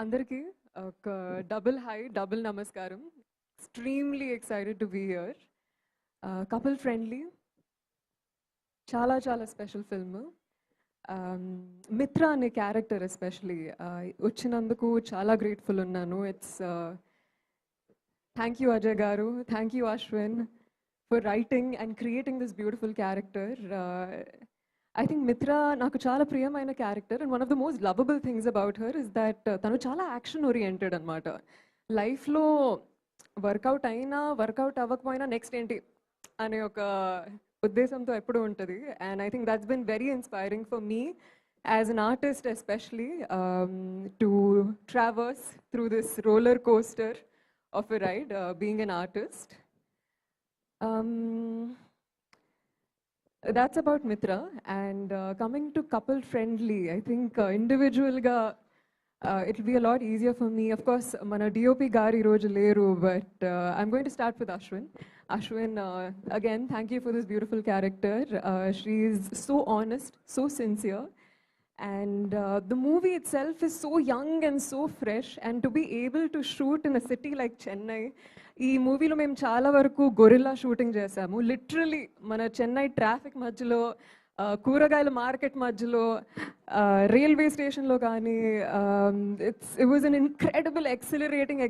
అందరికీ ఒక double hi double నమస్కారం. Extremely excited to be here. Couple friendly, చాలా చాలా స్పెషల్ ఫిల్మ్. మిత్ర అనే క్యారెక్టర్ ఎస్పెషలీ వచ్చినందుకు చాలా గ్రేట్ఫుల్ ఉన్నాను. థ్యాంక్ యూ అజయ్ గారు, thank you Ashwin for writing and creating this beautiful character. I think మిత్ర నాకు చాలా ప్రియమైన character and one of the most lovable things about her is that తను చాలా యాక్షన్ ఓరియంటెడ్ అనమాట. లైఫ్లో వర్కౌట్ అయినా వర్కౌట్ అవ్వకపోయినా నెక్స్ట్ ఏంటి అనే ఒక ఉద్దేశంతో ఎప్పుడూ ఉంటుంది. And I think that's been very inspiring for me as an artist especially to traverse through this roller coaster of a ride being an artist. That's about Mitra. And coming to couple friendly, I think individual ga it'll be a lot easier for me. Of course, mana DOP gari roju leru, but I'm going to start with Ashwin. Ashwin, again, thank you for this beautiful character. She's so honest, so sincere. And the movie itself is so young and so fresh. And to be able to shoot in a city like Chennai, ఈ మూవీలో మేము చాలా వరకు gorilla shooting చేసాము. Literally మన Chennai traffic మధ్యలో, కూరగాయల market మధ్యలో, రైల్వే స్టేషన్లో కానీ, it was an incredible exhilarating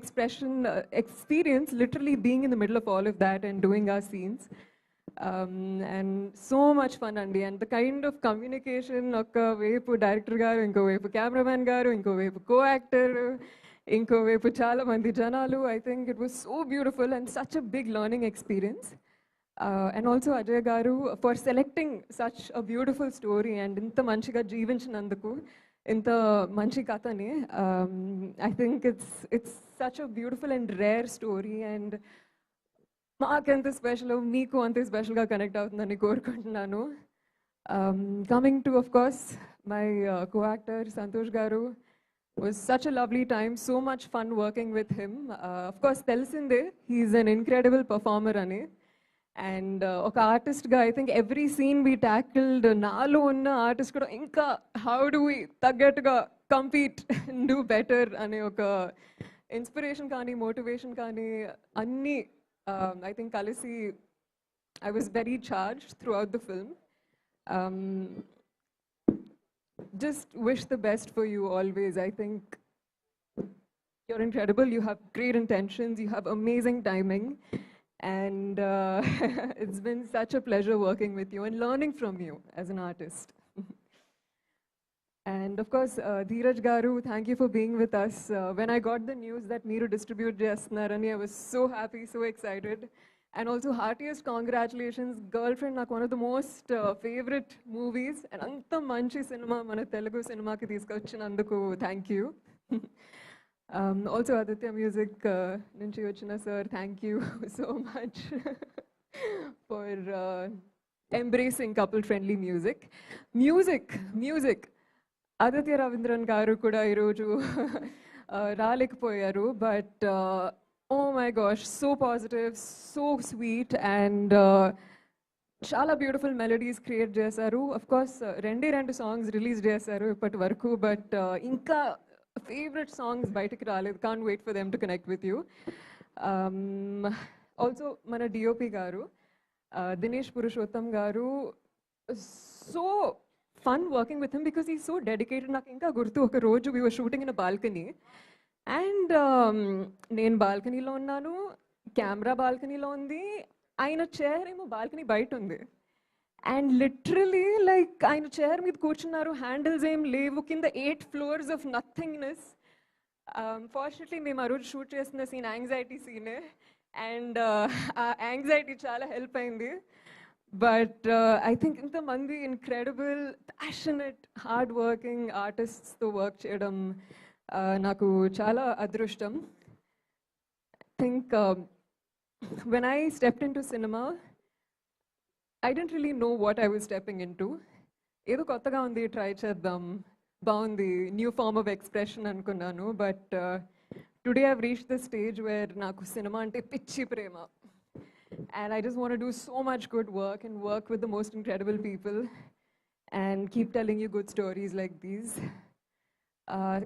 experience literally being in the middle of all of that and doing our scenes. And so much fun అండి. And the kind of communication, ఒకవైపు director గారు, ఇంకోవైపు cameraman గారు, ఇంకోవైపు co actor, ఇంకోవైపు చాలా మంది జనాలు. I think it was so beautiful and such a big learning experience. And also Ajay garu for selecting such a beautiful story and ఇంత మంచిగా జీవించినందుకు, ఇంత మంచి కథని. I think it's such a beautiful and rare story. And మాకెంత special, మీకు అంతే స్పెషల్గా కనెక్ట్ అవుతుందని కోరుకుంటున్నాను. Coming to of course my co-actor Santosh garu, was such a lovely time, so much fun working with him. Of course, Telsinde, he's an incredible performer ani. And oka artist ga, I think every scene we tackled, naalo unna artist kuda inka how do we taggattuga compete and do better ane oka inspiration kaani, motivation kaani anni I think kalisi I was very charged throughout the film. Just wish the best for you always. I think you're incredible. You have great intentions. You have amazing timing. And it's been such a pleasure working with you and learning from you as an artist. And of course, Dheeraj Garu, thank you for being with us. When I got the news that Meeru distribute Jasnarani, I was so happy, so excited. And also heartiest congratulations. Girlfriend, నాకు one of the most favorite movies. And anta manchi cinema mana Telugu cinema ki తీసుకొచ్చినందుకు thank you. Also Aditya Music నుంచి వచ్చిన sir, thank you so much for embracing couple friendly music. Music. Aditya Ravindran garu kuda ఈరోజు రాలేకపోయారు, but oh my gosh, so positive, so sweet, and చాలా beautiful melodies create చేశారు. Of course రెండు songs release చేశారు ఇప్పటి వరకు, బట్ ఇంకా ఫేవరెట్ సాంగ్స్ బయటకు రాలేదు. Can't wait for them to connect with you. Also మన డిఓపి గారు Dinesh Purushottam garu, so fun working with him because he so dedicated. నాకు ఇంకా గుర్తు, ఒక రోజు we were shooting in a balcony and నేను బాల్కనీలో ఉన్నాను, కెమెరా బాల్కనీలో ఉంది, ఆయన చైర్ ఏమో బాల్కనీ బయట ఉంది. అండ్ లిటరలీ లైక్ ఆయన చైర్ మీద కూర్చున్నారు, హ్యాండిల్స్ ఏం లేవు, కింద 8 floors ఆఫ్ నథింగ్నెస్. ఫార్చునేట్లీ మేము ఆ రోజు షూట్ చేస్తున్న సీన్ యాంగ్జైటీ సీనే, అండ్ ఆ యాంగ్జైటీ చాలా హెల్ప్ అయింది. బట్ ఐ థింక్ ఇంతమంది ఇన్క్రెడిబుల్ ప్యాషనెట్ హార్డ్ వర్కింగ్ ఆర్టిస్ట్స్తో వర్క్ చేయడం నాకు చాలా అదృష్టం. Think when I stepped into cinema, I didn't really know what I was stepping into. ఏదో కొత్తగా ఉంది, ట్రై చేద్దాం, బాగుంది, న్యూ ఫార్మ్ ఆఫ్ ఎక్స్ప్రెషన్ అనుకున్నాను. But today I've reach the stage where నాకు సినిమా అంటే పిచ్చి ప్రేమ. And I just want to do so much good work and work with the most incredible people and keep telling you good stories like these.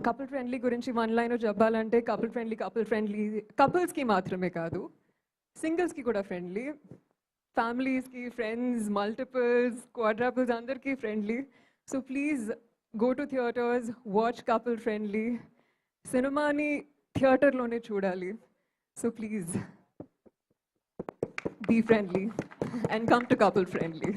Couple friendly గురించి one line చెప్పాలంటే couple friendly కపుల్స్కి మాత్రమే కాదు, సింగిల్స్కి కూడా friendly, ఫ్యామిలీస్కి, friends, multiples, క్వాడ్రాపుల్స్ అందరికీ friendly. So please go to theatres, watch couple friendly. సినిమాని థియేటర్లోనే చూడాలి. So please be friendly and come to couple friendly.